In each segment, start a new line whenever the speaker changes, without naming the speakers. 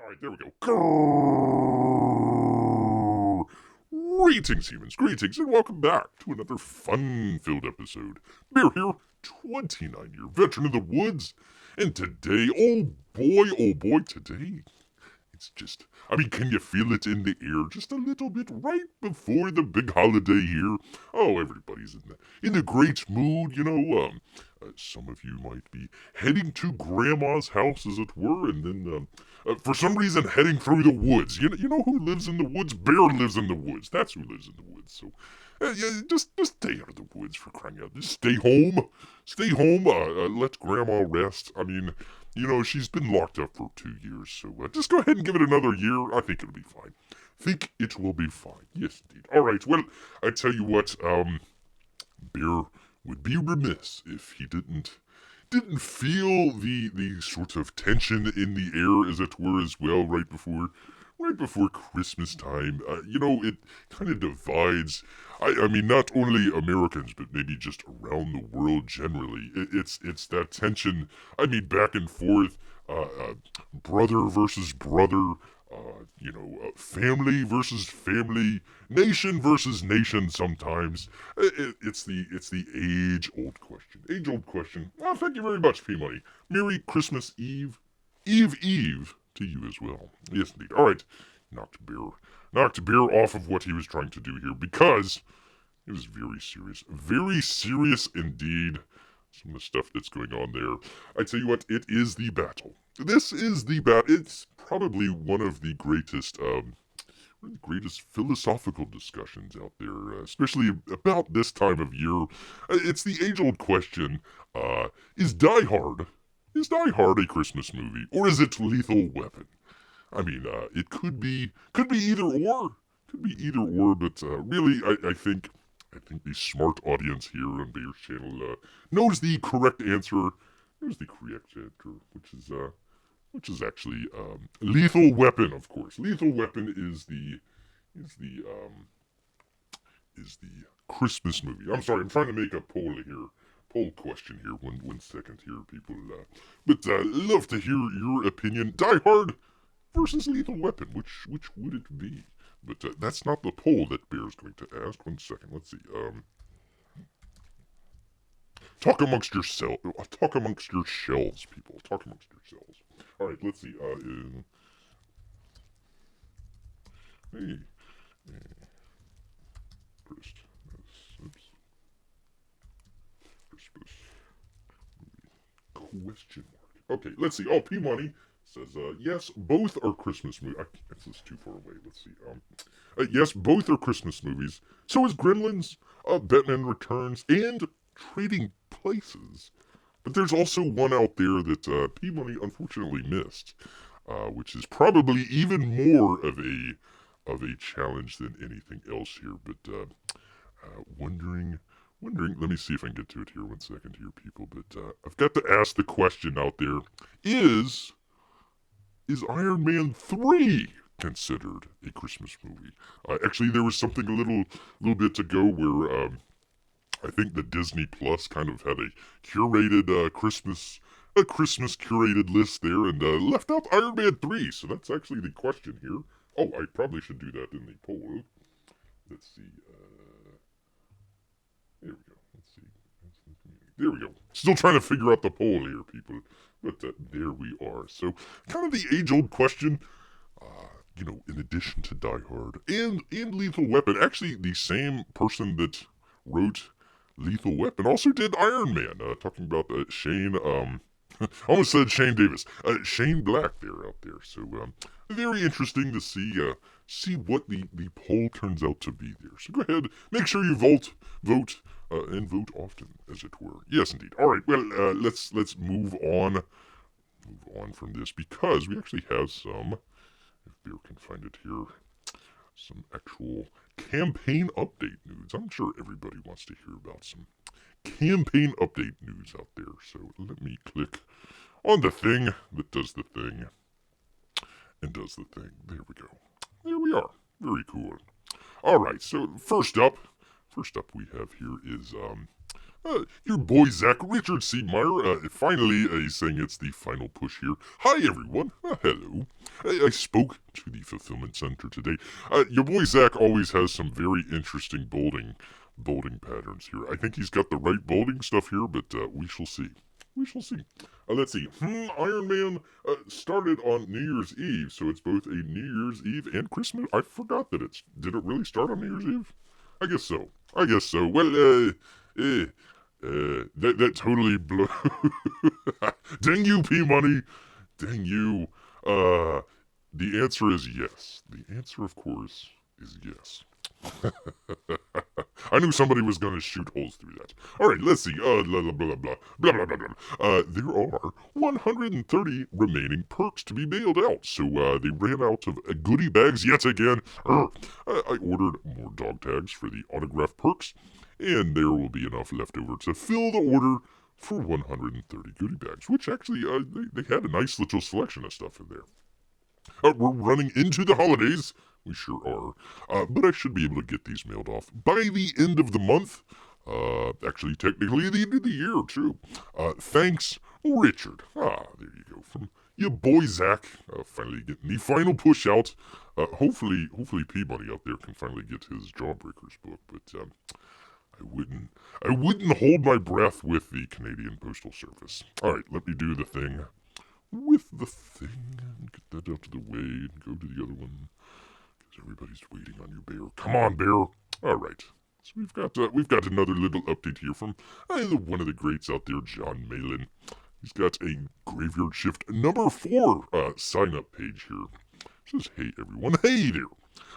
Alright, there we go. Grrrr. Greetings, humans, greetings, and welcome back to another fun-filled episode. Bear here, 29-year veteran of the woods, and today, oh boy, today, it's just, can you feel it in the air just a little bit right before the big holiday here? Oh, everybody's in the great mood, some of you might be heading to Grandma's house, as it were, and then, for some reason, heading through the woods. You know who lives in the woods? Bear lives in the woods. That's who lives in the woods. So, yeah, just stay out of the woods, for crying out. Just stay home. Stay home. Let Grandma rest. She's been locked up for 2 years, so just go ahead and give it another year. I think it'll be fine. Think it will be fine. Yes, indeed. All right. Well, I tell you what. Bear would be remiss if he didn't feel the sort of tension in the air, as it were, as well, right before Christmas time. It kind of divides. Not only Americans, but maybe just around the world generally. It's that tension. Back and forth. Brother versus brother. Family versus family, nation versus nation. Sometimes it's the age-old question. Age-old question. Oh, thank you very much, P Money. Merry Christmas Eve, Eve to you as well. Yes, indeed. All right, knocked Bear off of what he was trying to do here because it was very serious indeed. Some of the stuff that's going on there. I tell you what, it is the battle. This is the battle. It's probably one of the greatest philosophical discussions out there, especially about this time of year. It's the age-old question: is Die Hard a Christmas movie, or is it Lethal Weapon? It could be either or. But really, I think the smart audience here on Bear's channel knows the correct answer. Which is actually Lethal Weapon, of course. Lethal Weapon is the Christmas movie. I'm sorry, I'm trying to make a poll question here. One second here, people. But love to hear your opinion. Die Hard versus Lethal Weapon. Which would it be? But that's not the poll that Bear's going to ask. 1 second. Let's see. Talk amongst yourselves. Talk amongst your shells, people. Talk amongst yourselves. All right. Let's see. Hey. Christmas. Question mark. Okay. Let's see. Oh, P Money says, yes, both are Christmas movies. This is too far away. Let's see. Yes, both are Christmas movies. So is Gremlins, Batman Returns, and Trading Places. But there's also one out there that P Money unfortunately missed, which is probably even more of a challenge than anything else here. But wondering. Let me see if I can get to it here. 1 second here, people. But I've got to ask the question out there: Is Iron Man 3 considered a Christmas movie? Actually, there was something a little bit ago where I think the Disney Plus kind of had a curated Christmas curated list there and left out Iron Man 3. So that's actually the question here. Oh, I probably should do that in the poll. Let's see. There we go. Let's see. There we go. Still trying to figure out the poll here, people. But there we are. So, kind of the age-old question. In addition to Die Hard and Lethal Weapon, actually the same person that wrote Lethal Weapon also did Iron Man. Talking about Shane. I almost said Shane Davis. Shane Black out there. So very interesting to see what the poll turns out to be there. So go ahead, make sure you vote, and vote often, as it were. Yes, indeed. All right. Well, let's move on from this because we actually have some. If Bear can find it here, some actual campaign update news. I'm sure everybody wants to hear about some campaign update news out there. So let me click on the thing that does the thing and does the thing. There we go. There we are. Very cool. All right. So first up we have here is Your boy Zach Richard C. Meyer, finally, he's saying it's the final push here. Hi, everyone. Hello. I spoke to the fulfillment center today. Your boy Zach always has some very interesting bolding patterns here. I think he's got the right bolding stuff here, but we shall see. We shall see. Let's see. Iron Man started on New Year's Eve, so it's both a New Year's Eve and Christmas. I forgot that it's. Did it really start on New Year's Eve? I guess so. I guess so. Well, that totally blew. Dang you, P Money. Dang you. The answer is yes. The answer, of course, is yes. I knew somebody was going to shoot holes through that. All right, let's see. Blah, blah, blah, blah, blah, blah, blah, blah. There are 130 remaining perks to be mailed out, so they ran out of goodie bags yet again. I ordered more dog tags for the autograph perks, and there will be enough left over to fill the order for 130 goodie bags, which actually, they had a nice little selection of stuff in there. We're running into the holidays. We sure are. But I should be able to get these mailed off by the end of the month. Actually, technically, the end of the year, too. Thanks, Richard. There you go. From your boy, Zach. Finally getting the final push out. Hopefully Peabody out there can finally get his Jawbreakers book. But I wouldn't hold my breath with the Canadian Postal Service. All right, let me do the thing. With the thing, get that out of the way and go to the other one. Because everybody's waiting on you, Bear. Come on, Bear. All right. So we've got another little update here from one of the greats out there, John Malin. He's got a Graveyard Shift number 4 sign-up page here. It says, hey, everyone. Hey there.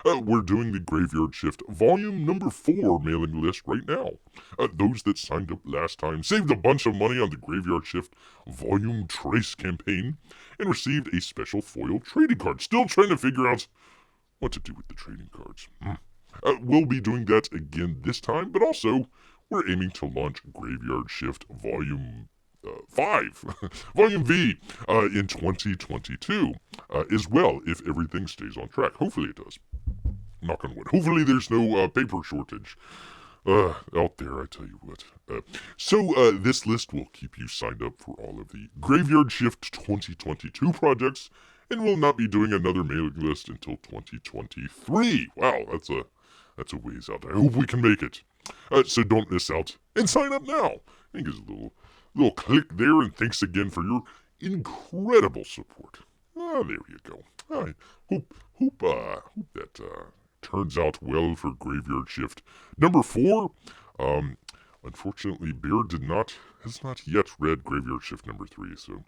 We're doing the Graveyard Shift volume number 4 mailing list right now. Those that signed up last time saved a bunch of money on the Graveyard Shift volume trace campaign and received a special foil trading card. Still trying to figure out what to do with the trading cards. We'll be doing that again this time, but also we're aiming to launch Graveyard Shift volume 5, Volume V, in 2022 as well, if everything stays on track. Hopefully it does. Knock on wood. Hopefully there's no paper shortage out there, I tell you what. So this list will keep you signed up for all of the Graveyard Shift 2022 projects, and we'll not be doing another mailing list until 2023. Wow, that's a ways out. I hope we can make it. So don't miss out and sign up now. I think it's a little click there, and thanks again for your incredible support. There you go. I hope that turns out well for Graveyard Shift number 4. Unfortunately, Bear has not yet read Graveyard Shift number 3, so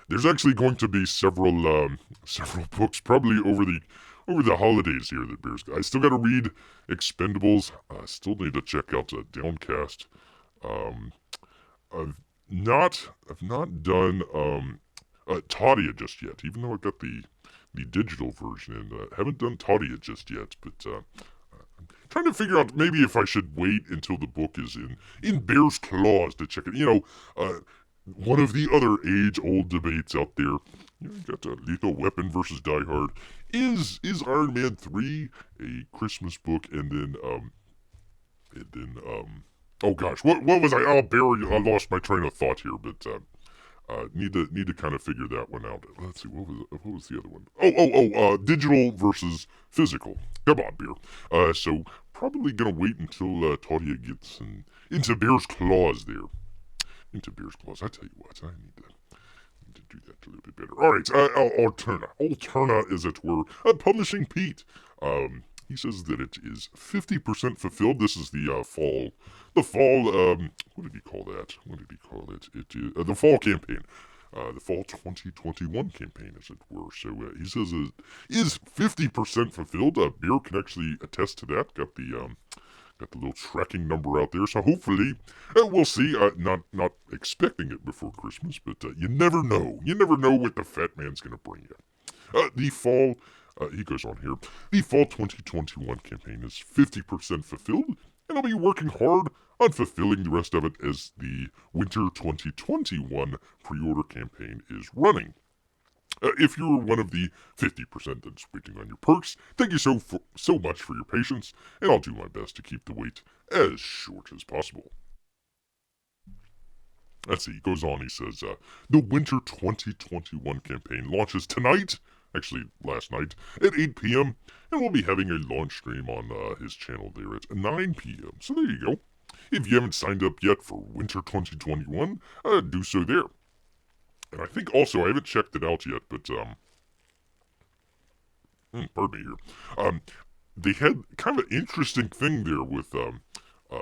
there's actually going to be several books probably over the holidays here that Bear's got. I still got to read Expendables. I still need to check out Downcast. I've not done Tadia just yet, even though I got the digital version, and haven't done Tadia just yet, but I'm trying to figure out maybe if I should wait until the book is in Bear's Claws to check it. One of the other age-old debates out there. You got Lethal Weapon versus Die Hard. Is Iron Man 3 a Christmas book? And then oh gosh, what was I? Oh, Barry, I lost my train of thought here, but need to kind of figure that one out. Let's see, what was the other one? Digital versus physical. Come on, Bear. So probably gonna wait until Tadia gets into Bear's Claws there. Into Bear's Claws. I tell you what, I need to do that a little bit better. All right, Alterna, as it were. Publishing Pete. He says that it is 50% fulfilled. This is the fall, what did he call that? What did he call it? It is the fall campaign. The fall 2021 campaign, as it were. So he says it is 50% fulfilled. Bear can actually attest to that. Got the little tracking number out there. So hopefully, we'll see. Not expecting it before Christmas, but you never know. You never know what the fat man's going to bring you. The fall, he goes on here, the fall 2021 campaign is 50% fulfilled, and I'll be working hard on fulfilling the rest of it as the winter 2021 pre-order campaign is running. If you're one of the 50% that's waiting on your perks, thank you so much for your patience, and I'll do my best to keep the wait as short as possible. Let's see, he goes on, he says, the Winter 2021 campaign launches tonight, actually last night, at 8 p.m., and we'll be having a launch stream on his channel there at 9 p.m. So there you go. If you haven't signed up yet for Winter 2021, do so there. And I think also, I haven't checked it out yet, but, pardon me here. They had kind of an interesting thing there with,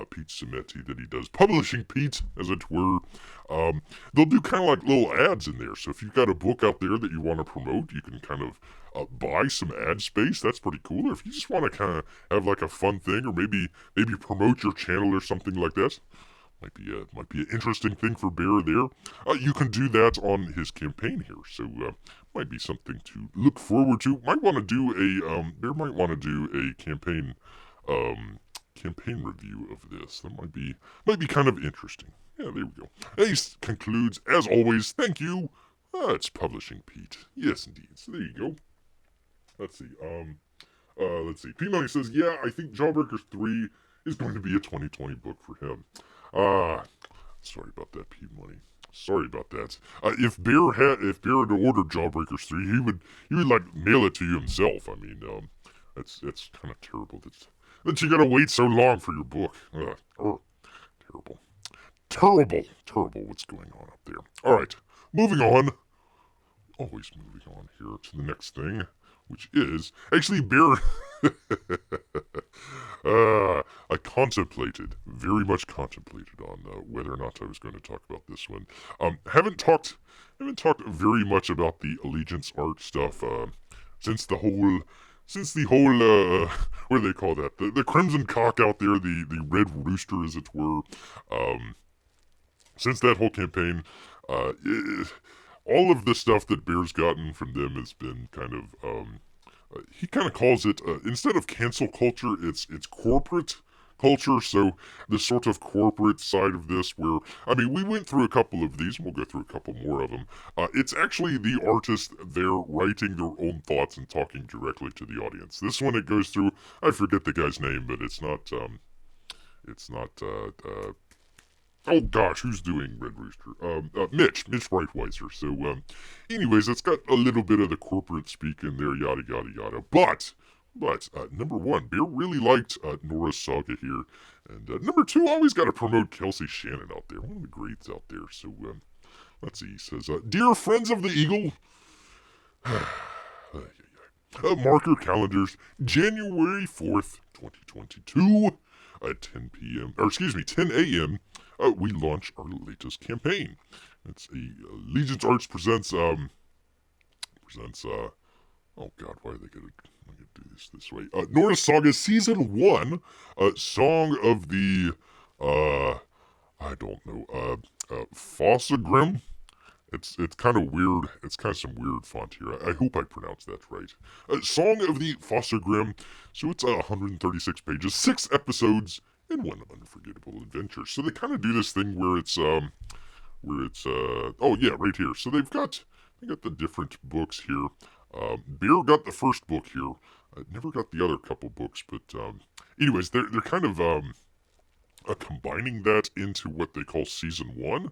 Pete Cimetti that he does. Publishing Pete, as it were. They'll do kind of like little ads in there. So if you've got a book out there that you want to promote, you can kind of buy some ad space. That's pretty cool. Or if you just want to kind of have like a fun thing, or maybe promote your channel or something like that, might be an interesting thing for Bear there. You can do that on his campaign here. So might be something to look forward to. Might want to do a Bear might want to do a campaign review of this. That might be kind of interesting. Yeah, there we go. Ace concludes, as always, thank you. It's Publishing Pete. Yes, indeed. So there you go. Let's see. Let's see. P Money says, yeah, I think Jawbreakers 3 is going to be a 2020 book for him. Sorry about that, P Money. Sorry about that. If Bear had ordered Jawbreakers 3, he would like mail it to you himself. I mean, that's kind of terrible. That you gotta wait so long for your book. Terrible what's going on up there. Alright, moving on. Always moving on here to the next thing, which is, actually, Bear, I very much contemplated on whether or not I was going to talk about this one. Haven't talked very much about the Allegiance art stuff, since the whole, what do they call that? The Crimson Cock out there, the Red Rooster, as it were. Since that whole campaign, all of the stuff that Bear's gotten from them has been kind of, he kind of calls it, instead of cancel culture, it's corporate culture. So the sort of corporate side of this, where, I mean, we went through a couple of these, and we'll go through a couple more of them. It's actually the artist there writing their own thoughts and talking directly to the audience. This one, it goes through, I forget the guy's name, but it's not, oh gosh, who's doing Red Rooster? Mitch Breitweiser. So, anyways, it's got a little bit of the corporate speak in there, yada yada yada. But, number one, Bear really liked Norah's Saga here. And number two, always got to promote Kelsey Shannon out there, one of the greats out there. So, let's see, he says, Dear friends of the Eagle, mark your calendars, January 4th, 2022, at 10 p.m., or excuse me, 10 a.m., we launch our latest campaign. It's Allegiance Arts presents, oh god, why are they gonna do this way? Norah Saga Season 1, Song of the, I don't know, Fossagrim? It's kind of weird. It's kind of some weird font here. I hope I pronounced that right. Song of the Fossagrim. So it's 136 pages, 6 episodes, and 1 unforgettable adventure. So they kind of do this thing where it's oh yeah, right here. So they got the different books here. Bear got the first book here. I never got the other couple books, but anyways, they're kind of combining that into what they call Season 1.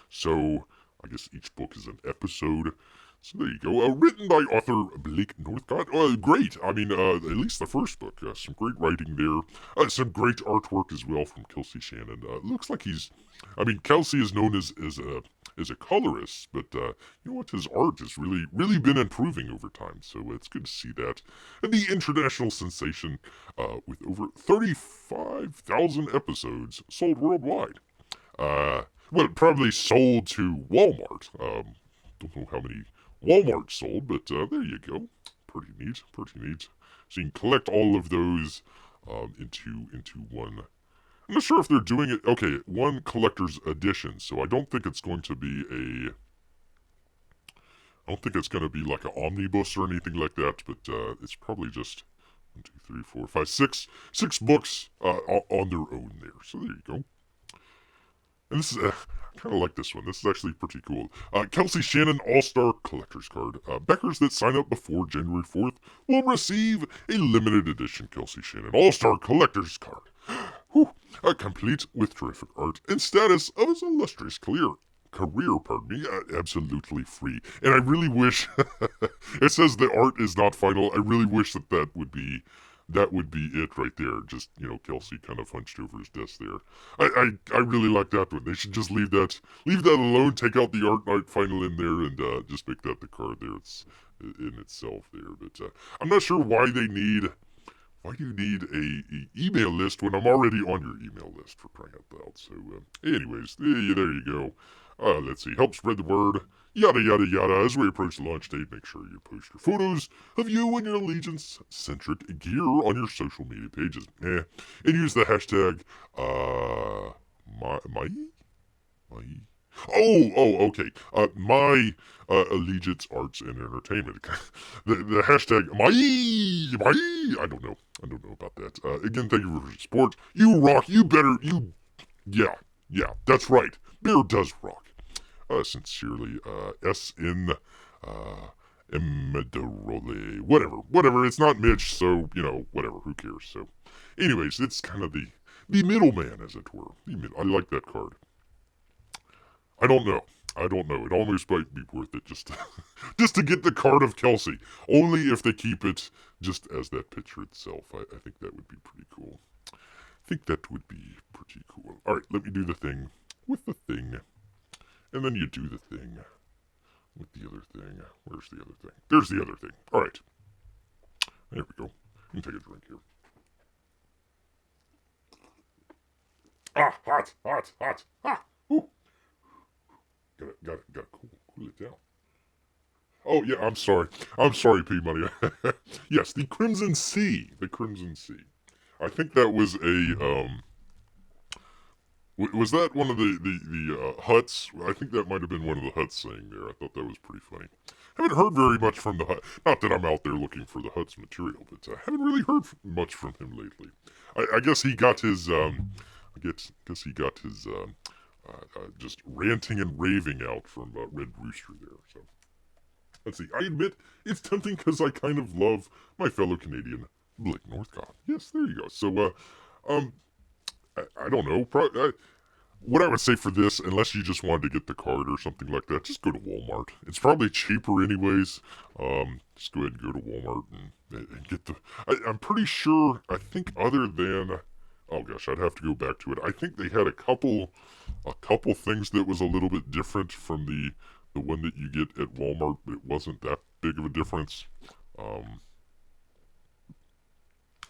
So I guess each book is an episode. So there you go. Written by author Blake Northcott. Great. I mean, at least the first book. Some great writing there. Some great artwork as well from Kelsey Shannon. Looks like I mean, Kelsey is known as a colorist, but you know what? His art has really been improving over time. So it's good to see that. And the international sensation, with over 35,000 episodes sold worldwide. Well, it probably sold to Walmart. Don't know how many Walmart sold, but there you go. Pretty neat. So you can collect all of those into one. I'm not sure if they're doing it. Okay, one collector's edition. So I don't think it's going to be like an omnibus or anything like that. But it's probably just 1, 2, 3, 4, 5, 6 books on their own there. So there you go. And this is, I kind of like this one. This is actually pretty cool. Kelsey Shannon All-Star Collector's Card. Backers that sign up before January 4th will receive a limited edition Kelsey Shannon All-Star Collector's Card. Whew. Complete with terrific art and status of his illustrious career. career, pardon me, absolutely free. And I really wish it says the art is not final. I really wish that would be it right there. Just, Kelsey kind of hunched over his desk there. I really like that one. They should just leave that alone. Take out the art not final in there, and just make that the card there. It's in itself there. But I'm not sure why do you need a email list when I'm already on your email list, for crying out loud? So, anyways, there you go. Let's see. Help spread the word. Yada, yada, yada. As we approach the launch date, make sure you post your photos of you and your Allegiance-centric gear on your social media pages. And use the hashtag, my okay. My Allegiance Arts and Entertainment. the hashtag I don't know. I don't know about that. Again, thank you for your support. You rock. Yeah. That's right. Bear does rock. Sincerely, S.N. Emedarole. Whatever. It's not Mitch, so, whatever. Who cares? So, anyways, it's kind of the middleman, as it were. I like that card. I don't know. It almost might be worth it just to get the card of Kelsey. Only if they keep it just as that picture itself. I think that would be pretty cool. All right, let me do the thing with the thing. And then you do the thing with the other thing. Where's the other thing? There's the other thing. All right. There we go. Let me take a drink here. Hot. Ooh. Gotta cool it down. Oh, yeah, I'm sorry, P-Money. Yes, the Crimson Sea. I think that was was that one of the huts? I think that might have been one of the huts saying there. I thought that was pretty funny. Haven't heard very much from the hut. Not that I'm out there looking for the hut's material, but I haven't really heard much from him lately. I guess he got his, just ranting and raving out from Red Rooster there. So let's see. I admit it's tempting because I kind of love my fellow Canadian Blake Northcott. Yes, there you go. So I don't know. What I would say for this, unless you just wanted to get the card or something like that, just go to Walmart. It's probably cheaper anyways. Just go ahead and go to Walmart and get the. I'm pretty sure. I think other than. Oh gosh, I'd have to go back to it. I think they had a couple things that was a little bit different from the one that you get at Walmart. It wasn't that big of a difference.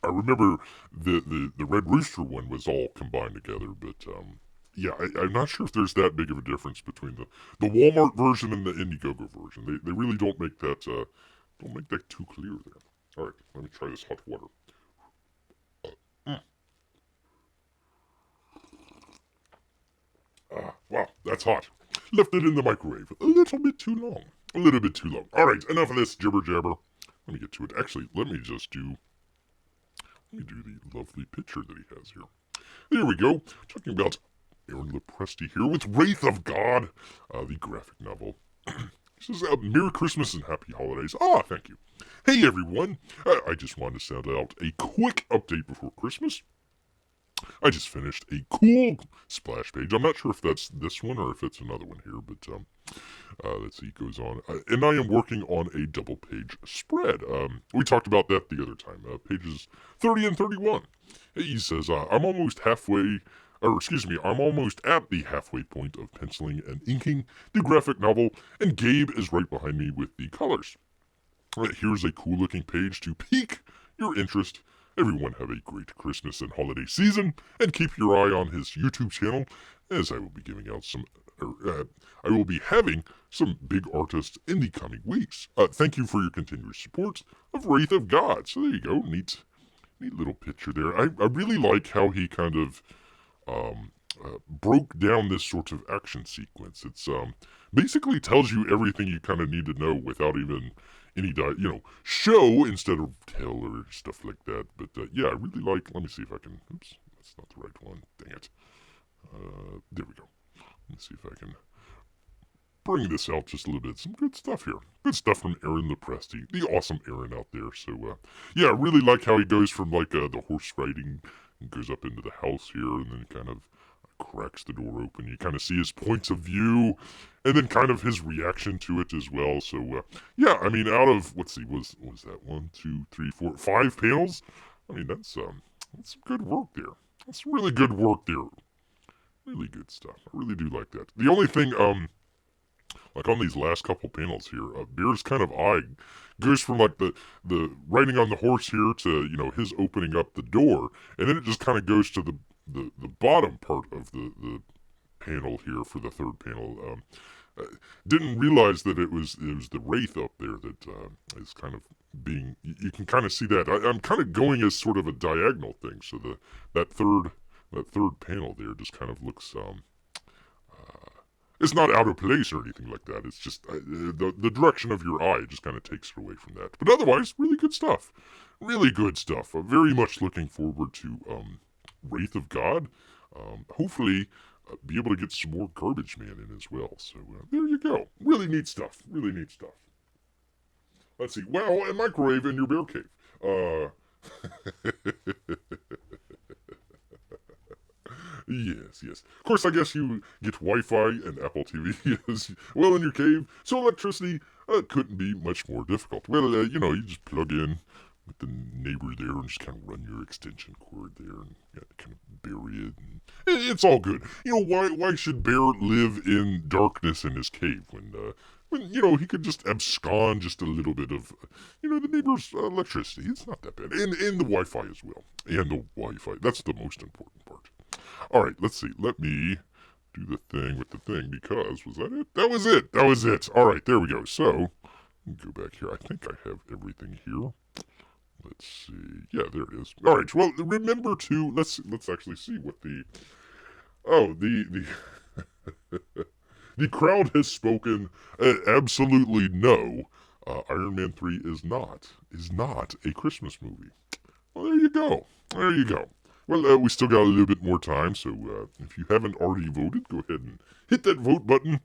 I remember the Red Rooster one was all combined together, but yeah, I'm not sure if there's that big of a difference between the Walmart version and the Indiegogo version. They really don't make that too clear there. All right, let me try this hot water. Wow, that's hot. Left it in the microwave a little bit too long. All right, enough of this jibber jabber. Let me get to it. Actually, let me do the lovely picture that he has here. There we go. Talking about Aaron Lepresti here with Wraith of God, the graphic novel. He says, Merry Christmas and Happy Holidays. Thank you. Hey, everyone. I just wanted to send out a quick update before Christmas. I just finished a cool splash page. I'm not sure if that's this one or if it's another one here, but let's see, it goes on. And I am working on a double page spread. We talked about that the other time, pages 30 and 31. He says, I'm almost at the halfway point of penciling and inking the graphic novel, and Gabe is right behind me with the colors. Here's a cool looking page to pique your interest. Everyone have a great Christmas and holiday season, and keep your eye on his YouTube channel, as I will be giving out I will be having some big artists in the coming weeks. Thank you for your continued support of Wraith of God. So there you go, neat little picture there. I really like how he kind of broke down this sort of action sequence. It's basically tells you everything you kind of need to know without even any show instead of tell or stuff like that. But yeah, I really like. Let me see if I can. Oops, that's not the right one. Dang it. There we go. Let's see if I can bring this out just a little bit. Some good stuff here. Good stuff from Aaron Lepresti, the awesome Aaron out there. So yeah, I really like how he goes from like the horse riding and goes up into the house here, and then kind of cracks the door open. You kind of see his points of view, and then kind of his reaction to it as well. So, yeah, I mean, out of, let's see, was that 1, 2, 3, 4, 5 panels? I mean, that's some good work there. That's really good work there. Really good stuff. I really do like that. The only thing, like on these last couple panels here, Bear's kind of eye goes from like the riding on the horse here to, you know, his opening up the door, and then it just kind of goes to the bottom part of the panel here for the third panel. Didn't realize that it was the Wraith up there that is kind of being. You can kind of see that. I'm kind of going as sort of a diagonal thing, so that third panel there just kind of looks. It's not out of place or anything like that. It's just the direction of your eye just kind of takes it away from that. But otherwise, really good stuff. Really good stuff. Very much looking forward to Wraith of God. Hopefully, be able to get some more Garbage Man in as well. So there you go. Really neat stuff. Really neat stuff. Let's see. Well, a microwave in your bear cave. Yes. Of course, I guess you get Wi-Fi and Apple TV as well in your cave, so electricity couldn't be much more difficult. Well, you just plug in with the neighbor there and just kind of run your extension cord there and kind of bury it. And it's all good. Why should Bear live in darkness in his cave when he could just abscond just a little bit of, the neighbor's electricity. It's not that bad. And the Wi-Fi as well. And the Wi-Fi. That's the most important part. All right, let's see. Let me do the thing with the thing because, was that it? That was it. All right, there we go. So, go back here. I think I have everything here. Let's see. Yeah, there it is. All right, well, remember to, let's actually see what the the crowd has spoken. Absolutely no. Iron Man 3 is not a Christmas movie. Well, there you go. Well, we still got a little bit more time, so if you haven't already voted, go ahead and hit that vote button,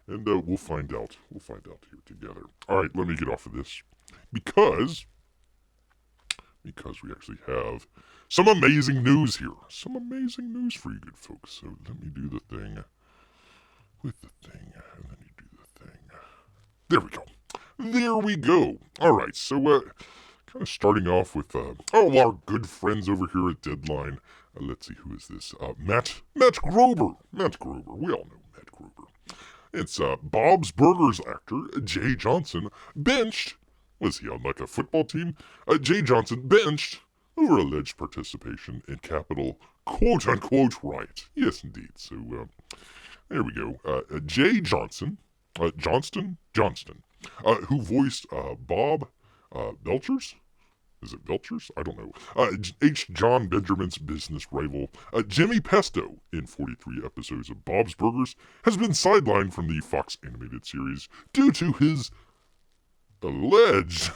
and we'll find out. We'll find out here together. All right, let me get off of this because we actually have some amazing news here. Some amazing news for you good folks. So let me do the thing with the thing, and then you do the thing. There we go. There we go. All right, so kind of starting off with our good friends over here at Deadline. Let's see, who is this? Matt Grober. Matt Grober. We all know Matt Grober. It's Bob's Burgers actor Jay Johnson benched. Was he on like a football team? Jay Johnson benched over alleged participation in Capitol quote-unquote riot. Yes, indeed. So there we go. Jay Johnson, Johnston, who voiced Bob Belchers? Is it Belchers? I don't know. H. John Benjamin's business rival, Jimmy Pesto, in 43 episodes of Bob's Burgers, has been sidelined from the Fox animated series due to his alleged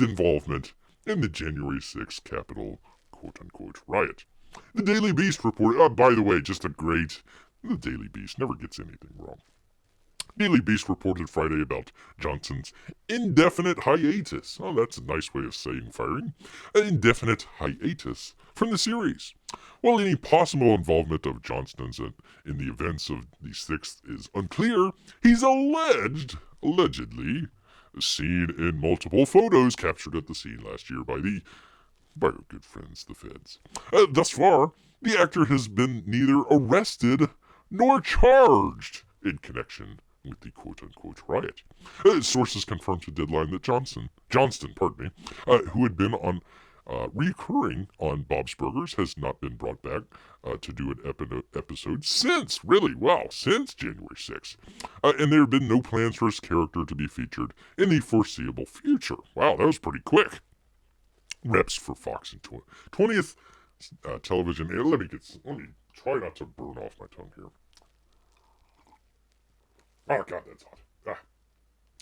involvement in the January 6th Capitol quote-unquote riot. The Daily Beast reported, by the way, the Daily Beast never gets anything wrong. Daily Beast reported Friday about Johnson's indefinite hiatus. Oh, that's a nice way of saying firing. An indefinite hiatus from the series. While any possible involvement of Johnston's in the events of the 6th is unclear, he's allegedly seen in multiple photos captured at the scene last year by our good friends, the feds. Thus far, the actor has been neither arrested nor charged in connection with the quote-unquote riot. Sources confirmed to Deadline that Johnston, who had been on recurring on Bob's Burgers, has not been brought back to do an episode since January 6th. And there have been no plans for his character to be featured in the foreseeable future. Wow, that was pretty quick. Reps for Fox and 20th television. Let me try not to burn off my tongue here. Oh, God, that's hot.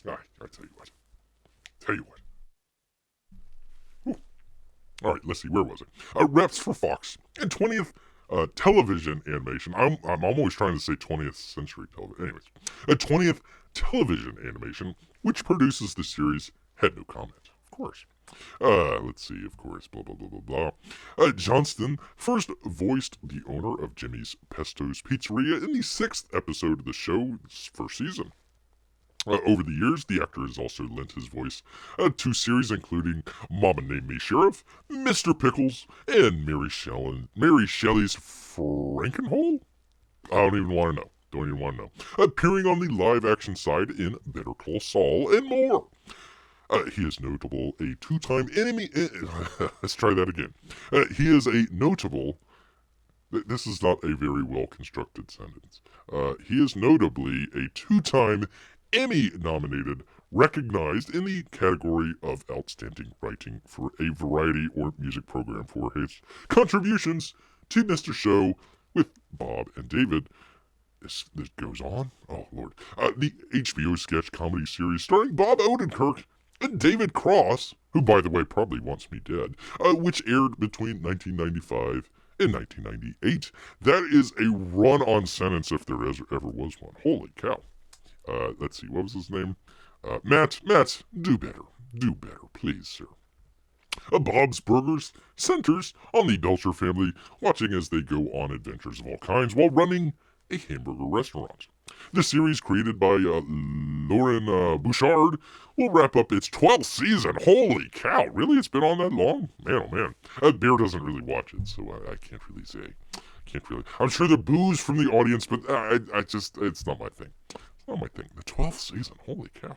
I tell you what. Whew. All right, let's see, where was it? Reps for Fox and 20th television animation. I'm always trying to say 20th century television. Anyways, 20th television animation, which produces the series, had no comment, of course. Let's see, of course, blah, blah, blah, blah, blah. Johnston first voiced the owner of Jimmy's Pesto's Pizzeria in the 6th episode of the show's first season. Over the years, the actor has also lent his voice to series including Mama Named Me Sheriff, Mr. Pickles, and Mary Shelley's Frankenhole? I don't even want to know. Don't even want to know. Appearing on the live-action side in Better Call Saul and more. He is notable a two-time enemy. Let's try that again. He is a notable. This is not a very well-constructed sentence. He is notably a two-time Emmy-nominated, recognized in the category of outstanding writing for a variety or music program for his contributions to Mr. Show with Bob and David. This goes on. Oh, Lord. The HBO sketch comedy series starring Bob Odenkirk and David Cross, who, by the way, probably wants me dead, which aired between 1995 and 1998. That is a run-on sentence if there ever was one. Holy cow. Let's see, what was his name? Matt, do better. Do better, please, sir. Bob's Burgers centers on the Belcher family watching as they go on adventures of all kinds while running a hamburger restaurant. The series, created by Lauren Bouchard, will wrap up its 12th season. Holy cow, really? It's been on that long? Man, oh man. Bear doesn't really watch it, so I can't really say. I'm sure the boos from the audience, but it's not my thing. Oh, my thing. The 12th season. Holy cow.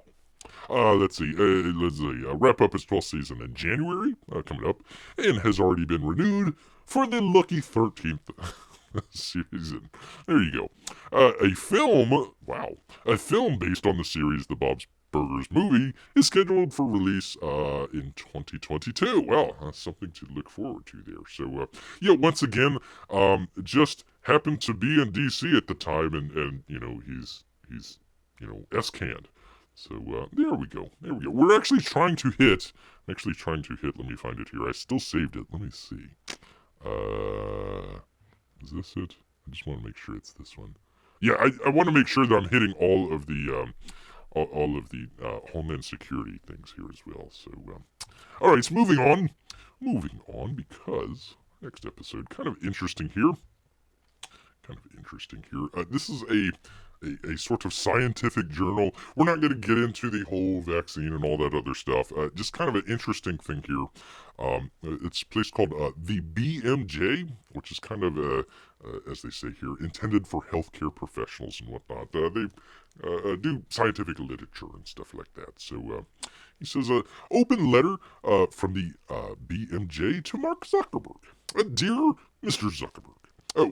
Let's see. Wrap up its 12th season in January, coming up, and has already been renewed for the lucky 13th season. There you go. A film based on the series The Bob's Burgers movie is scheduled for release in 2022. Well, that's something to look forward to there. So, once again, just happened to be in DC at the time, and he's S-canned. So, there we go. We're actually trying to hit, let me find it here. I still saved it. Let me see. Is this it? I just want to make sure it's this one. Yeah, I want to make sure that I'm hitting all of the Homeland Security things here as well. So, all right, so moving on, because next episode, kind of interesting here. This is a sort of scientific journal. We're not going to get into the whole vaccine and all that other stuff. Just kind of an interesting thing here. It's a place called the BMJ, which is kind of, as they say here, intended for healthcare professionals and whatnot. They do scientific literature and stuff like that. So he says, open letter from the BMJ to Mark Zuckerberg. Dear Mr. Zuckerberg,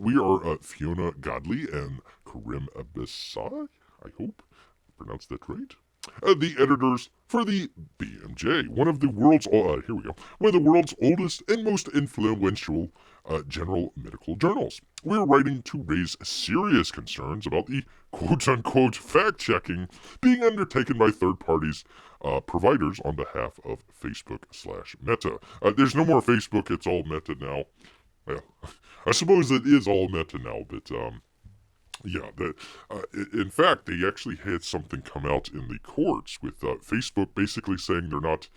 we are Fiona Godley and Karim Abessai, I hope I pronounced that right. The editors for the BMJ, one of the world's oldest and most influential general medical journals. We're writing to raise serious concerns about the quote-unquote fact-checking being undertaken by third parties providers on behalf of Facebook/Meta. There's no more Facebook, it's all Meta now. Well, I suppose it is all Meta now, but in fact, they actually had something come out in the courts with Facebook basically saying they're not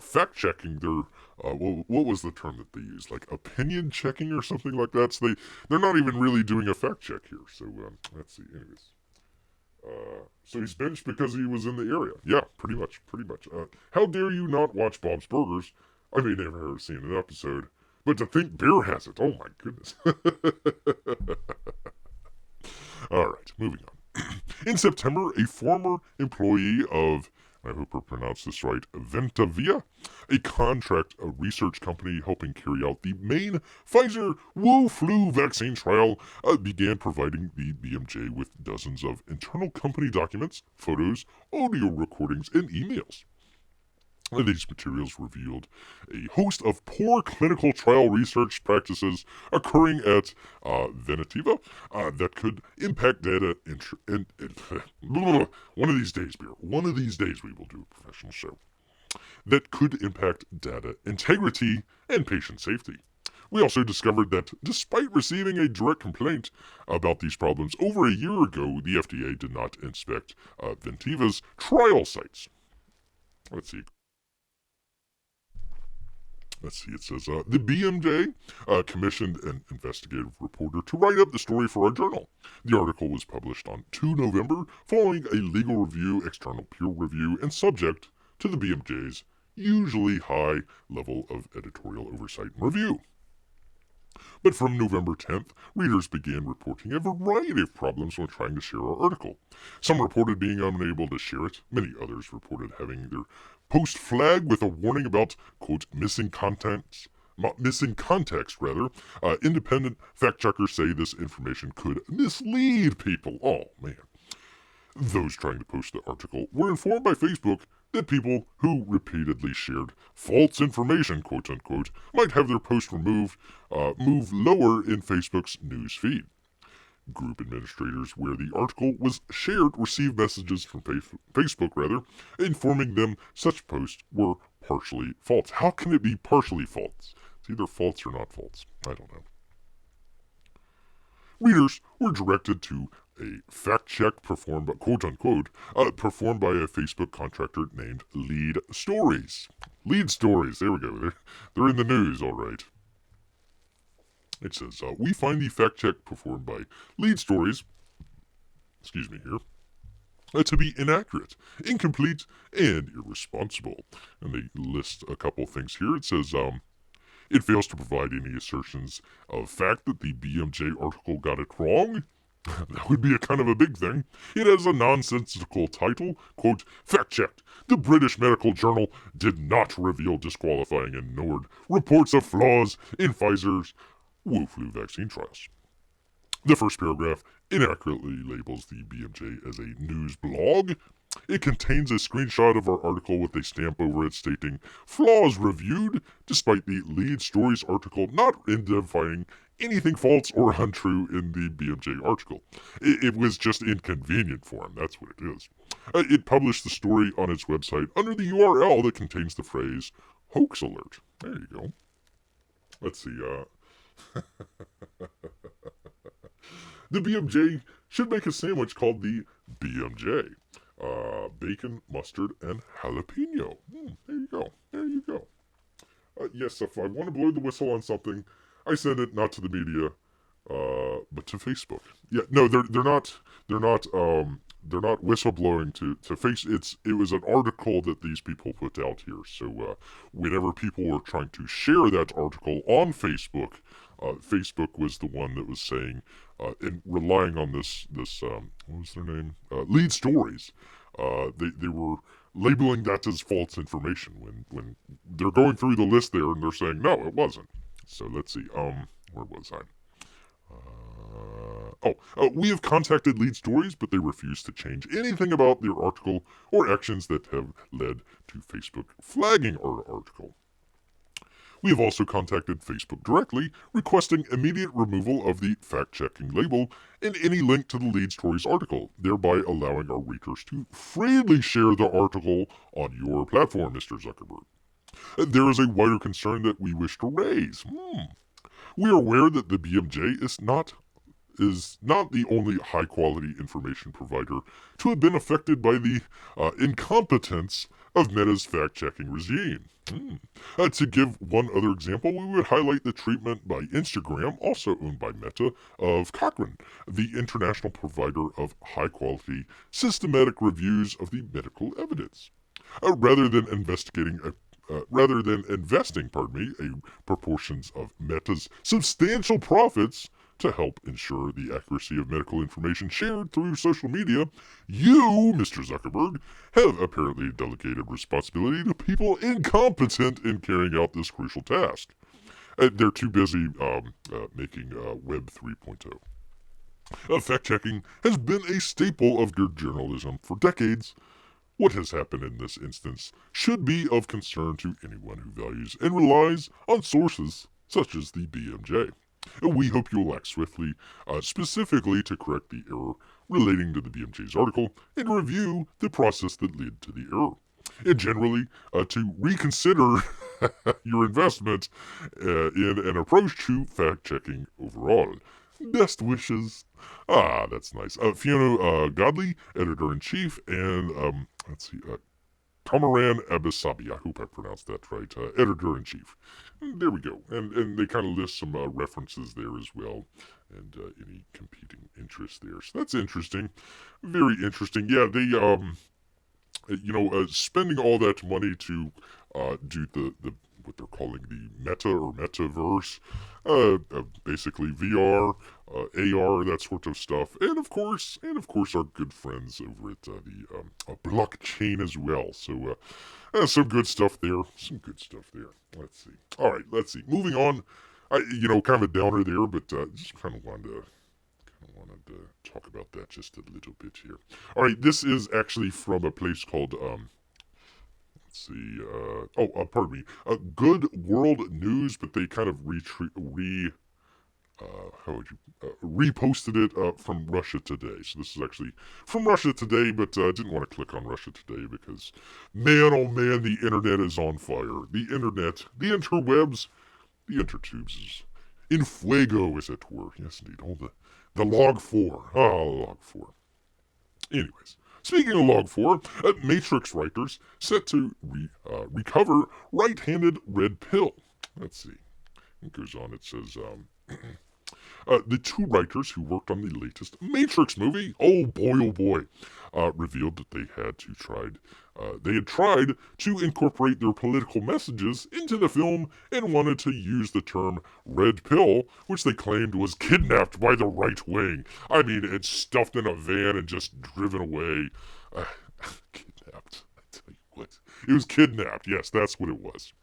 fact checking. What was the term that they used? Like opinion checking or something like that. So they're not even really doing a fact check here. So let's see. Anyways, so he's benched because he was in the area. Yeah, pretty much. How dare you not watch Bob's Burgers? I may never have seen an episode, but to think Bear has it. Oh my goodness. All right, moving on. In September, a former employee of, I hope I pronounced this right, Ventavia, a contract research company helping carry out the main Pfizer Wu flu vaccine trial, began providing the BMJ with dozens of internal company documents, photos, audio recordings, and emails. These materials revealed a host of poor clinical trial research practices occurring at Venativa that could impact data. One of these days, Beer. One of these days we will do a professional show. That could impact data integrity and patient safety. We also discovered that despite receiving a direct complaint about these problems over a year ago, the FDA did not inspect Ventiva's trial sites. Let's see. Let's see, it says, the BMJ commissioned an investigative reporter to write up the story for our journal. The article was published on 2 November following a legal review, external peer review, and subject to the BMJ's usually high level of editorial oversight and review. But from November 10th, readers began reporting a variety of problems when trying to share our article. Some reported being unable to share it. Many others reported having their post flagged with a warning about, quote, missing context. Independent fact checkers say this information could mislead people. Oh, man. Those trying to post the article were informed by Facebook that people who repeatedly shared false information, quote unquote, might have their post removed, move lower in Facebook's news feed. Group administrators where the article was shared received messages from Facebook, informing them such posts were partially false. How can it be partially false? It's either false or not false. I don't know. Readers were directed to a fact check performed by, quote unquote, performed by a Facebook contractor named Lead Stories. Lead Stories, there we go. They're in the news, all right. It says, we find the fact check performed by Lead Stories, to be inaccurate, incomplete, and irresponsible. And they list a couple things here. It says, it fails to provide any assertions of fact that the BMJ article got it wrong. That would be a kind of a big thing. It has a nonsensical title, quote, fact checked. The British Medical Journal did not reveal disqualifying and ignored reports of flaws in Pfizer's Wu flu vaccine trials. The first paragraph inaccurately labels the BMJ as a news blog. It contains a screenshot of our article with a stamp over it stating, flaws reviewed, despite the Lead Stories article not identifying anything false or untrue in the BMJ article. It was just inconvenient for him, that's what it is. It published the story on its website under the URL that contains the phrase, hoax alert. There you go. Let's see, the BMJ should make a sandwich called the BMJ. Bacon, mustard, and jalapeno. There you go. There you go. Yes, if I want to blow the whistle on something, I send it not to the media, but to Facebook. Yeah, no, they're not whistleblowing to face. It was an article that these people put out here. So whenever people were trying to share that article on Facebook, Facebook was the one that was saying and relying on this what was their name? Lead Stories. They were labeling that as false information when they're going through the list there and they're saying no, it wasn't. So let's see. Where was I? We have contacted Lead Stories, but they refuse to change anything about their article or actions that have led to Facebook flagging our article. We have also contacted Facebook directly, requesting immediate removal of the fact-checking label and any link to the Lead Stories article, thereby allowing our readers to freely share the article on your platform, Mr. Zuckerberg. There is a wider concern that we wish to raise. We are aware that the BMJ is not the only high-quality information provider to have been affected by the incompetence of Meta's fact-checking regime. To give one other example, we would highlight the treatment by Instagram, also owned by Meta, of Cochrane, the international provider of high-quality, systematic reviews of the medical evidence. Rather than investing, proportions of Meta's substantial profits to help ensure the accuracy of medical information shared through social media, you, Mr. Zuckerberg, have apparently delegated responsibility to people incompetent in carrying out this crucial task. They're too busy making Web 3.0. Fact-checking has been a staple of good journalism for decades. What has happened in this instance should be of concern to anyone who values and relies on sources such as the BMJ. We hope you will act swiftly, specifically to correct the error relating to the BMJ's article and review the process that led to the error. And generally, to reconsider your investment in an approach to fact-checking overall. Best wishes. That's nice. Fiona Godley, editor-in-chief, and Kamaran Abisabi, I hope I pronounced that right, editor-in-chief. There we go. And they kind of list some references there as well, and any competing interests there. So that's interesting. Very interesting. Yeah, they, spending all that money to do the what they're calling the meta or metaverse, basically VR, AR, that sort of stuff, and of course, our good friends over at the blockchain as well. So, some good stuff there. Let's see. All right, let's see. Moving on. Kind of a downer there, but just kind of wanted to talk about that just a little bit here. All right, this is actually from a place called let's see. Pardon me. Good World News, but they kind of reposted it from Russia Today. So this is actually from Russia Today, but I didn't want to click on Russia Today because, man, oh man, the internet is on fire. The internet, the interwebs, the intertubes is in fuego, as it were. Yes, indeed. All the log 4. Log 4. Anyways, speaking of log 4, Matrix writers set to recover right-handed red pill. Let's see. It goes on. It says, the two writers who worked on the latest Matrix movie, oh boy, revealed that they had tried to incorporate their political messages into the film and wanted to use the term red pill, which they claimed was kidnapped by the right wing. I mean, it's stuffed in a van and just driven away. Kidnapped. I tell you what. It was kidnapped. Yes, that's what it was.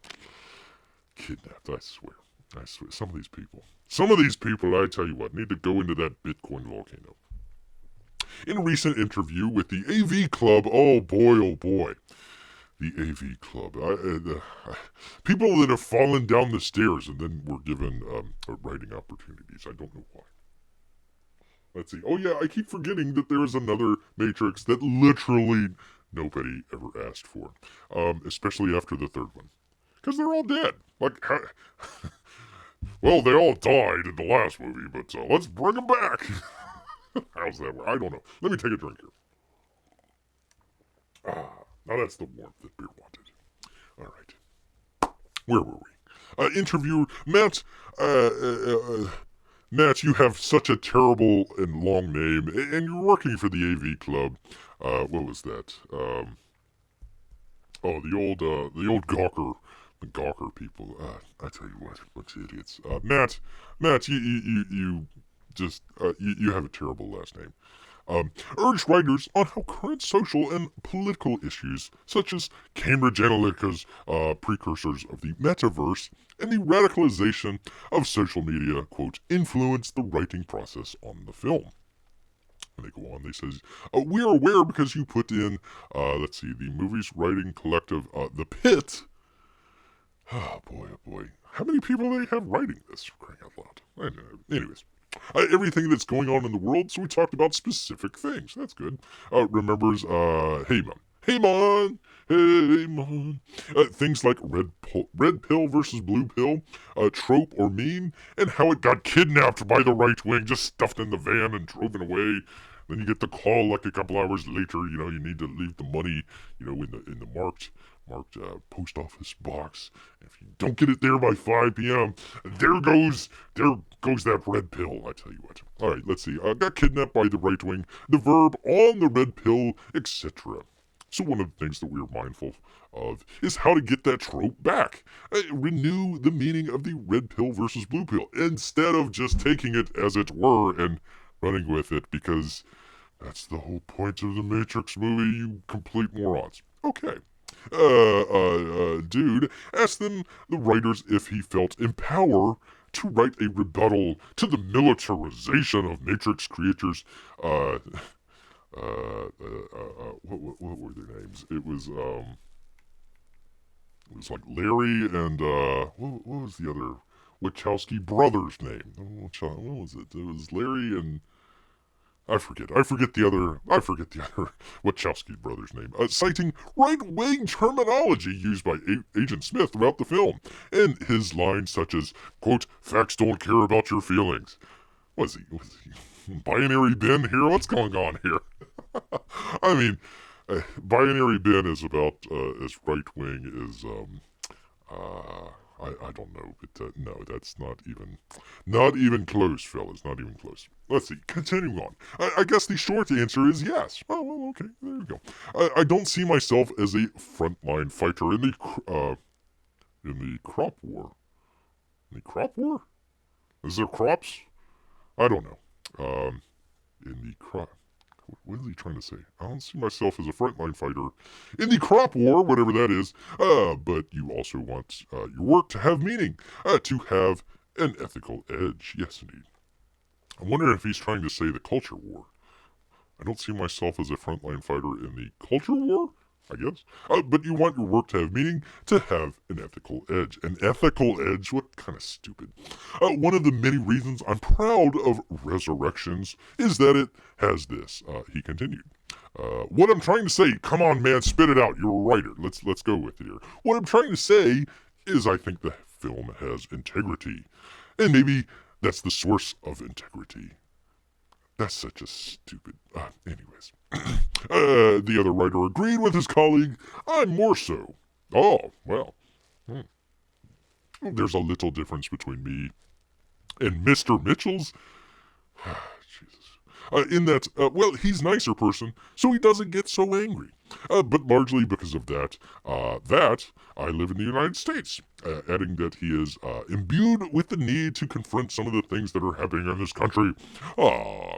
Kidnapped, I swear. Some of these people, I tell you what, need to go into that Bitcoin volcano. In a recent interview with the AV Club, oh boy, the AV Club. People that have fallen down the stairs and then were given writing opportunities. I don't know why. Let's see. Oh yeah, I keep forgetting that there is another Matrix that literally nobody ever asked for. Especially after the third one. Because they're all dead. Well, they all died in the last movie, but let's bring them back. How's that work? I don't know. Let me take a drink here. Now that's the warmth that beer wanted. All right. Where were we? Interviewer Matt. Matt, you have such a terrible and long name, and you're working for the AV Club. What was that? The old Gawker. The Gawker people. I tell you what, bunch of idiots. Matt, you just, you have a terrible last name. Urged writers on how current social and political issues, such as Cambridge Analytica's precursors of the metaverse and the radicalization of social media, quote, influence the writing process on the film. And they go on, they says, we are aware because you put in, the movie's writing collective, The Pit. Oh boy. How many people do they have writing this? For crying out loud. Anyways. Everything that's going on in the world, so we talked about specific things. That's good. Remembers, Hey Mon. Things like red pill versus blue pill, trope or meme, and how it got kidnapped by the right wing, just stuffed in the van and driven away. Then you get the call like a couple hours later, you need to leave the money, in the marked post office box. If you don't get it there by 5 p.m., there goes that red pill, I tell you what. All right, let's see. Got kidnapped by the right wing, the verb on the red pill, etc. So one of the things that we're mindful of is how to get that trope back. Renew the meaning of the red pill versus blue pill instead of just taking it as it were and running with it, because that's the whole point of the Matrix movie, you complete morons. Okay. Dude asked the writers if he felt empowered to write a rebuttal to the militarization of Matrix creators. What were their names? It was like Larry and, what was the other Wachowski brothers' name? What was it? It was Larry and, I forget the other Wachowski brothers' name, citing right-wing terminology used by Agent Smith throughout the film, and his lines such as, quote, facts don't care about your feelings. Was he binary Ben here? What's going on here? I mean, Binary Ben is about as right-wing as, I don't know, but no, that's not even close, fellas, not even close. Let's see, continuing on. I guess the short answer is yes. Oh, well, okay, there we go. I don't see myself as a frontline fighter in the crop war. In the crop war? Is there crops? I don't know. In the crop. What is he trying to say? I don't see myself as a frontline fighter in the crop war, whatever that is. But you also want your work to have meaning, to have an ethical edge. Yes, indeed. I'm wondering if he's trying to say the culture war. I don't see myself as a frontline fighter in the culture war, I guess. But you want your work to have meaning, to have an ethical edge. An ethical edge? What kind of stupid? One of the many reasons I'm proud of Resurrections is that it has this. He continued. What I'm trying to say, come on, man, spit it out. You're a writer. Let's go with it here. What I'm trying to say is I think the film has integrity. And maybe that's the source of integrity. That's such a stupid. Anyways. The other writer agreed with his colleague. I'm more so. Oh, well. There's a little difference between me and Mr. Mitchell's. Jesus. In that, well, he's a nicer person, so he doesn't get so angry. But largely because of that, I live in the United States. Adding that he is imbued with the need to confront some of the things that are happening in this country.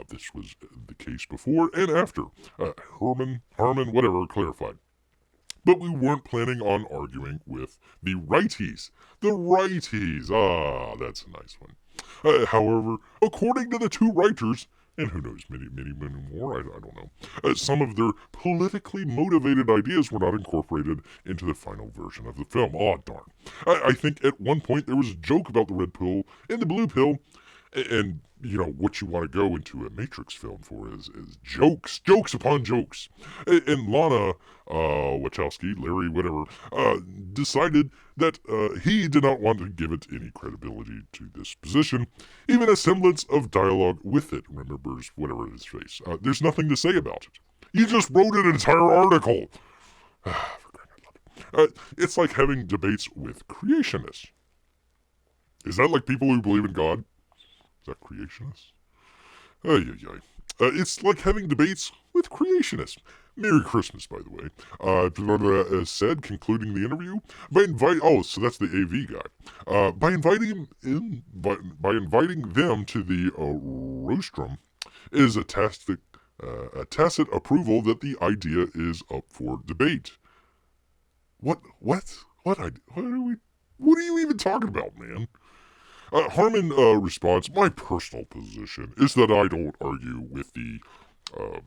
This was the case before and after. Harmon, whatever, clarified. But we weren't planning on arguing with the righties. The righties. That's a nice one. However, according to the two writers, and who knows, many more, I don't know, some of their politically motivated ideas were not incorporated into the final version of the film. Darn. I think at one point there was a joke about the red pill and the blue pill, and you know what you want to go into a Matrix film for is jokes upon jokes. And Lana Wachowski, Larry, whatever, decided that he did not want to give it any credibility to this position, even a semblance of dialogue with it. Remembers whatever his face. There's nothing to say about it. You just wrote an entire article. For crying out loud. It's like having debates with creationists. Is that like people who believe in God? Is that creationists? It's like having debates with creationists. Merry Christmas, by the way. Said, concluding the interview, so that's the AV guy. By inviting them to the rostrum is a tacit approval that the idea is up for debate. What are you even talking about, man? Harmon responds, my personal position is that I don't argue with the, how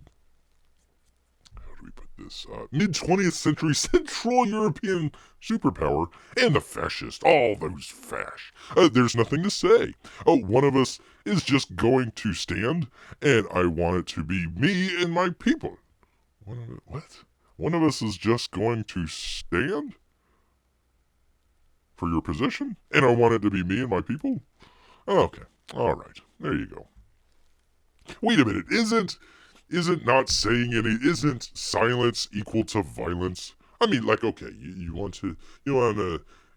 do we put this, mid-20th century Central European superpower and the fascist, all those fash. There's nothing to say. One of us is just going to stand, and I want it to be me and my people. What? One of us is just going to stand? For your position? And I want it to be me and my people? Okay. Alright. There you go. Wait a minute. Isn't silence equal to violence? I mean, like, okay, you want to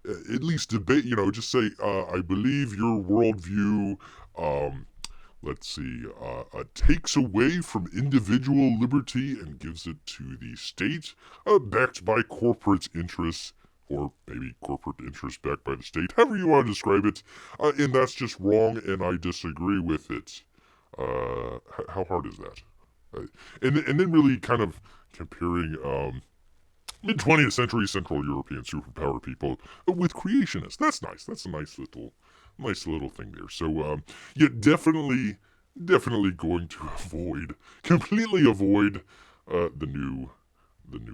at least debate, just say, I believe your worldview, takes away from individual liberty and gives it to the state, backed by corporate interests, or maybe corporate interests backed by the state, however you want to describe it, and that's just wrong, and I disagree with it. How hard is that? And then really kind of comparing mid-20th century Central European superpower people with creationists. That's nice. That's a nice little thing there. So you're definitely going to completely avoid the new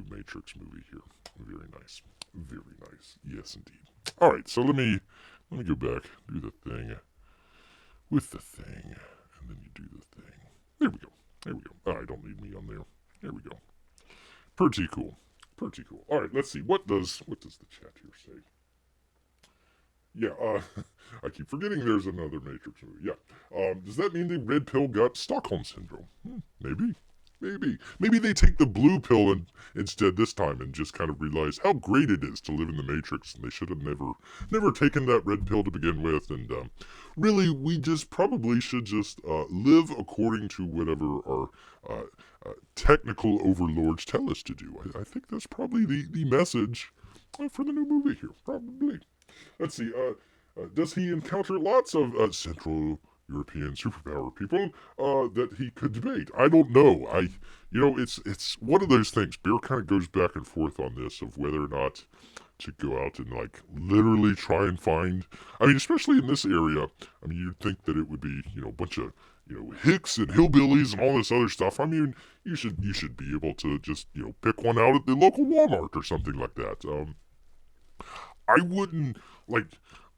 Matrix movie here. Very nice. Very nice. Yes, indeed. All right, so let me go back, do the thing with the thing, and then you do the thing. There we go. Don't need me on there. There we go. Pretty cool. All right, let's see. What does the chat here say? Yeah, I keep forgetting there's another Matrix movie. Yeah. Does that mean the red pill got Stockholm syndrome? Maybe. Maybe they take the blue pill instead this time and just kind of realize how great it is to live in the Matrix, and they should have never taken that red pill to begin with. And really, we just probably should just live according to whatever our technical overlords tell us to do. I think that's probably the message for the new movie here. Probably. Let's see. Does he encounter lots of Central European superpower people that he could debate? I don't know. It's one of those things. Bear kind of goes back and forth on this of whether or not to go out and like literally try and find. I mean, especially in this area. I mean, you'd think that it would be a bunch of hicks and hillbillies and all this other stuff. I mean, you should be able to just pick one out at the local Walmart or something like that. I wouldn't like.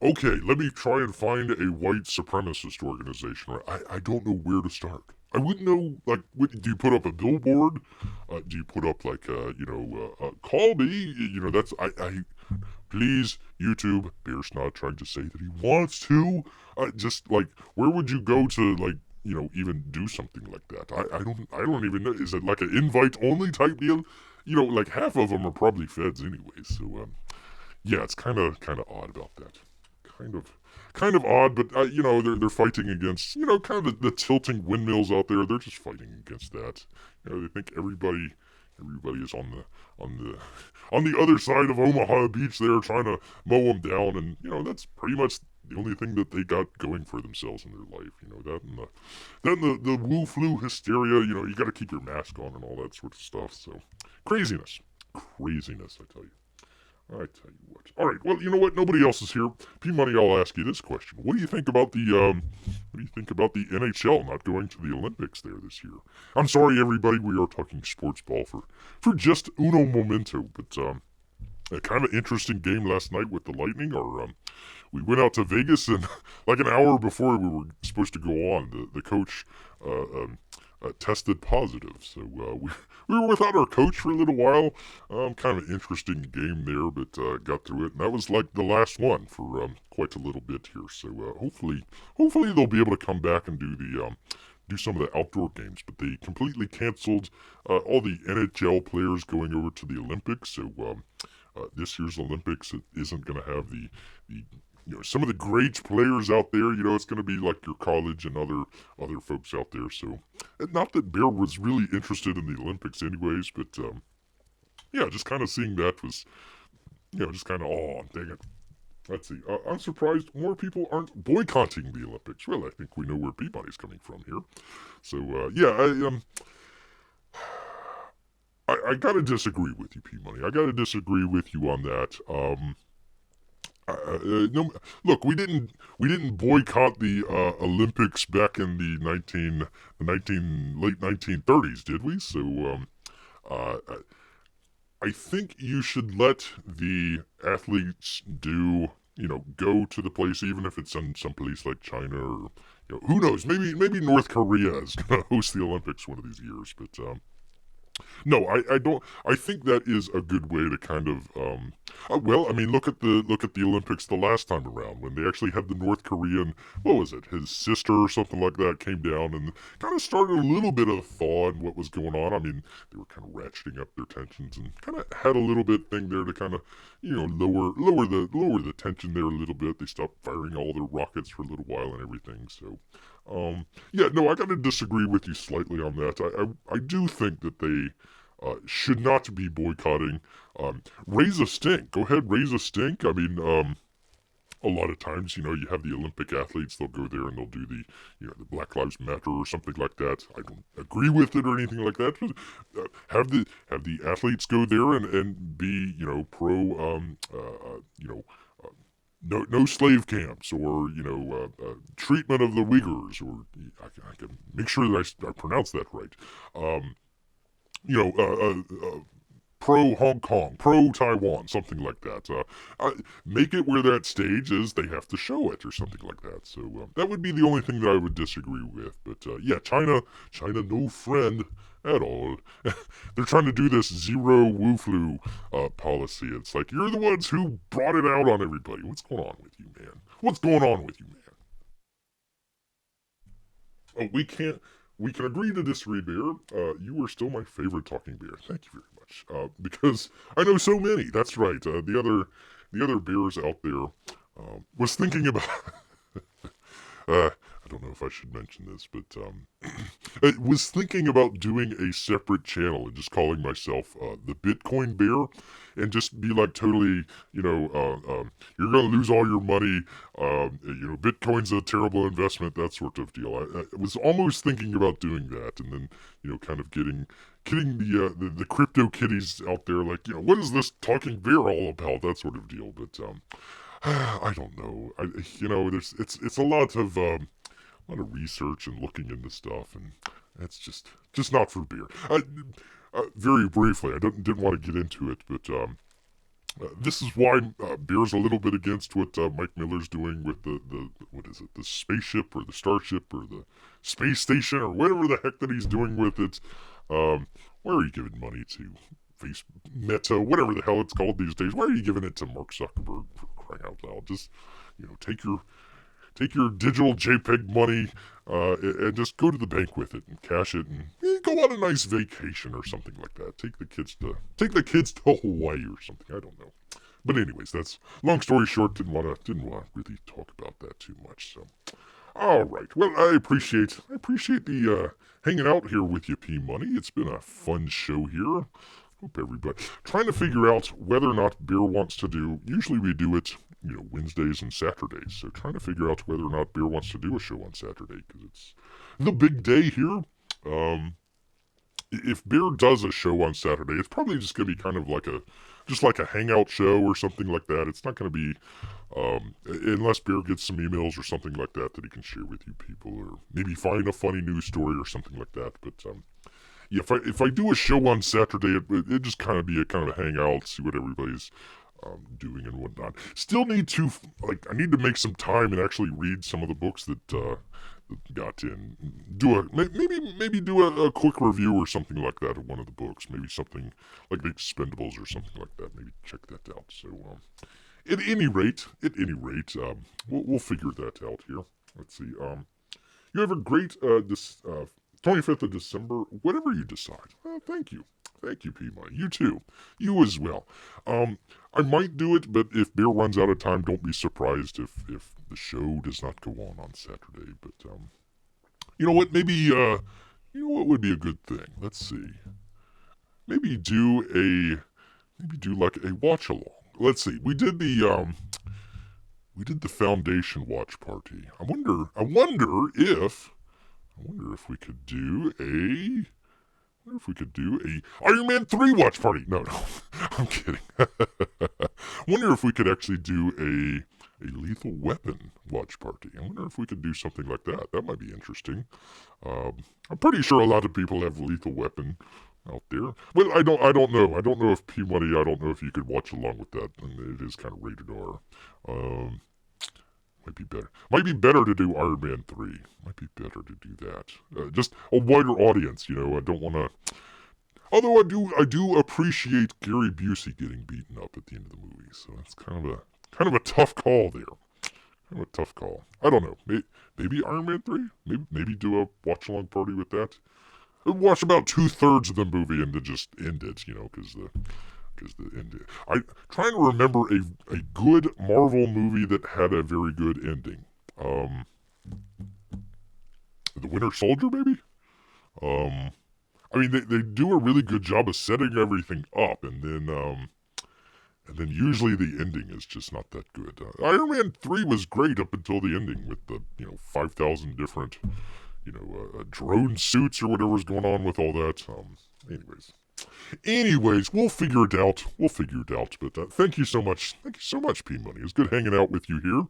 Okay, let me try and find a white supremacist organization. I don't know where to start. I wouldn't know, like, do you put up a billboard? Do you put up, like, call me? Please, YouTube, Bear's not trying to say that he wants to. Just, like, where would you go to, like, even do something like that? I don't even know. Is it like an invite-only type deal? Like, half of them are probably feds anyways, so, yeah, it's kind of odd about that. Kind of odd, but they're fighting against kind of the tilting windmills out there. They're just fighting against that. They think everybody is on the other side of Omaha Beach. They're trying to mow them down, and that's pretty much the only thing that they got going for themselves in their life. The Wu flu hysteria. You got to keep your mask on and all that sort of stuff. So craziness, I tell you. I tell you what. All right. Well, you know what? Nobody else is here. P Money, I'll ask you this question. What do you think about the NHL not going to the Olympics there this year? I'm sorry, everybody. We are talking sports ball for just uno momento, but a kind of interesting game last night with the Lightning. Or we went out to Vegas, and like an hour before we were supposed to go on, the coach tested positive. So we were without our coach for a little while. Kind of an interesting game there, but got through it. And that was like the last one for quite a little bit here. So hopefully they'll be able to come back and do some of the outdoor games. But they completely canceled all the NHL players going over to the Olympics. So this year's Olympics isn't going to have the some of the great players out there. It's going to be like your college and other folks out there. So, not that Bear was really interested in the Olympics anyways, but yeah, just kind of seeing that was, just kind of, oh, dang it. Let's see. I'm surprised more people aren't boycotting the Olympics. Well, I think we know where Peabody's coming from here. So, yeah, I gotta disagree with you, P-Money. I gotta disagree with you on that. No, look, we didn't boycott the Olympics back in the late 1930s, did we? So I think you should let the athletes go to the place, even if it's in some place like China or who knows? Maybe North Korea is gonna host the Olympics one of these years, but no, I don't. I think that is a good way to kind of. Well, I mean, look at the Olympics the last time around when they actually had the North Korean. What was it? His sister or something like that came down and kind of started a little bit of thaw in what was going on. I mean, they were kind of ratcheting up their tensions and kind of had a little bit thing there to kind of lower the tension there a little bit. They stopped firing all their rockets for a little while and everything. So. Yeah, no, I gotta disagree with you slightly on that. I do think that they should not be boycotting. Raise a stink. Go ahead, raise a stink. I mean, a lot of times, you have the Olympic athletes. They'll go there and they'll do the Black Lives Matter or something like that. I don't agree with it or anything like that. But have the athletes go there and be pro no slave camps or treatment of the Uyghurs, or I can make sure that I pronounce that right. You know, pro Hong Kong, pro Taiwan, something like that. Make it where that stage is they have to show it or something like that. So that would be the only thing that I would disagree with. But yeah, China, no friend at all. They're trying to do this zero Wu flu policy. It's like you're the ones who brought it out on everybody. What's going on with you, man? What's going on with you, man? Oh, we can agree to disagree, Bear. You are still my favorite talking bear. Thank you very much. Because I know so many. That's right. The other bears out there was thinking about. I don't know if I should mention this, but I was thinking about doing a separate channel and just calling myself the Bitcoin Bear, and just be like totally, you're gonna lose all your money. Bitcoin's a terrible investment, that sort of deal. I was almost thinking about doing that, and then kind of getting the crypto kitties out there, like, what is this talking bear all about, that sort of deal. But I don't know. It's a lot of research and looking into stuff, and that's just not for beer. Very briefly, I didn't want to get into it, but this is why beer's a little bit against what Mike Miller's doing with the what is it, the spaceship or the starship or the space station or whatever the heck that he's doing with it. Why are you giving money to Meta, whatever the hell it's called these days? Why are you giving it to Mark Zuckerberg, for crying out loud? Just take your digital JPEG money and just go to the bank with it and cash it, and go on a nice vacation or something like that. Take the kids to Hawaii or something. I don't know. But anyways, that's long story short. Didn't want to really talk about that too much. So, all right. Well, I appreciate the hanging out here with you, P Money. It's been a fun show here. Hope everybody trying to figure out whether or not Beer wants to do. Usually we do it, Wednesdays and Saturdays. So trying to figure out whether or not Beer wants to do a show on Saturday, because it's the big day here. If Beer does a show on Saturday, it's probably just gonna be kind of like a hangout show or something like that. It's not gonna be unless Beer gets some emails or something like that he can share with you people, or maybe find a funny news story or something like that. But yeah, if I do a show on Saturday, it just kind of be a hangout, see what everybody's doing and whatnot. Still need to I need to make some time and actually read some of the books that got in. Maybe do a quick review or something like that of one of the books. Maybe something like the Expendables or something like that. Maybe check that out. So at any rate, we'll figure that out here. Let's see. You have a great 25th of December, whatever you decide. Thank you. Thank you, P-Money. You too. You as well. I might do it, but if Beer runs out of time, don't be surprised if the show does not go on Saturday. But, you know what? Maybe, what would be a good thing? Let's see. Maybe do like a watch along. Let's see. We did the Foundation watch party. I wonder if we could do a Iron Man 3 watch party. No, I'm kidding. Wonder if we could actually do a Lethal Weapon watch party. I wonder if we could do something like that. That might be interesting. I'm pretty sure a lot of people have Lethal Weapon out there. Well, I don't know. I don't know if P-Money, I don't know if you could watch along with that. And it is kind of rated R. Might be better. Might be better to do Iron Man 3. Might be better to do that. Just a wider audience, I don't want to. Although I do appreciate Gary Busey getting beaten up at the end of the movie, so that's kind of a tough call there. Kind of a tough call. I don't know. Maybe Iron Man 3. Maybe do a watch along party with that. Watch about 2/3 of the movie and then just end it, because the ending. I'm trying to remember a good Marvel movie that had a very good ending. The Winter Soldier, maybe. I mean, they do a really good job of setting everything up, and then usually the ending is just not that good. Iron Man 3 was great up until the ending with the 5,000 different drone suits or whatever's going on with all that. Anyways, we'll figure it out. But thank you so much. Thank you so much, P-Money. It's good hanging out with you here.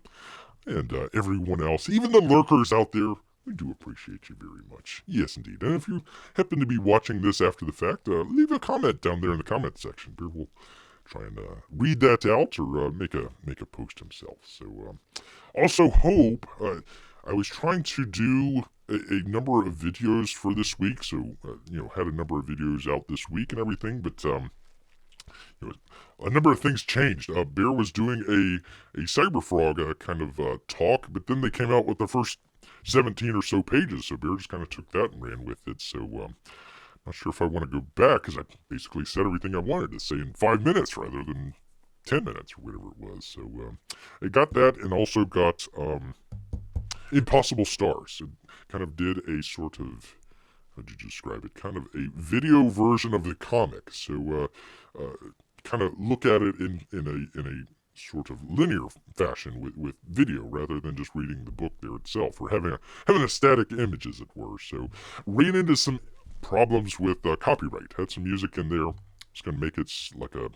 And everyone else, even the lurkers out there, we do appreciate you very much. Yes, indeed. And if you happen to be watching this after the fact, leave a comment down there in the comment section. Beer will try and read that out or make a post himself. So, also hope, I was trying to do a number of videos for this week, so had a number of videos out this week and everything, but a number of things changed. Bear was doing a Cyberfrog kind of talk, but then they came out with the first 17 or so pages, so Bear just kind of took that and ran with it. So not sure if I want to go back, because I basically said everything I wanted to say in 5 minutes rather than 10 minutes or whatever it was. So I got that, and also got Impossible Stars. It kind of did a sort of, how'd you describe it? Kind of a video version of the comic. So kind of look at it in a sort of linear fashion with video rather than just reading the book there itself, or having a static image, as it were. So ran into some problems with copyright. Had some music in there. It's going to make it like a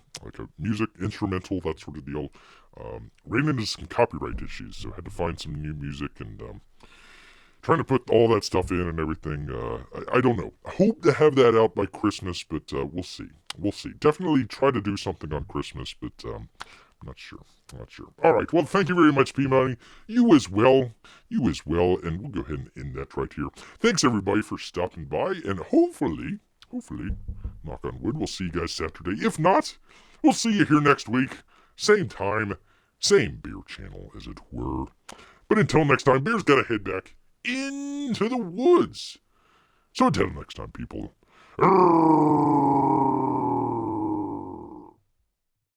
music instrumental, that sort of deal. Ran into some copyright issues, so had to find some new music, and trying to put all that stuff in and everything. I don't know. I hope to have that out by Christmas, but we'll see. We'll see. Definitely try to do something on Christmas, but I'm not sure. All right. Well, thank you very much, P-Money. You as well. And we'll go ahead and end that right here. Thanks, everybody, for stopping by, and hopefully, knock on wood, we'll see you guys Saturday. If not, we'll see you here next week. Same time, same Bear channel, as it were. But until next time, Bear's got to head back into the woods. So until next time, people. Grrrrr.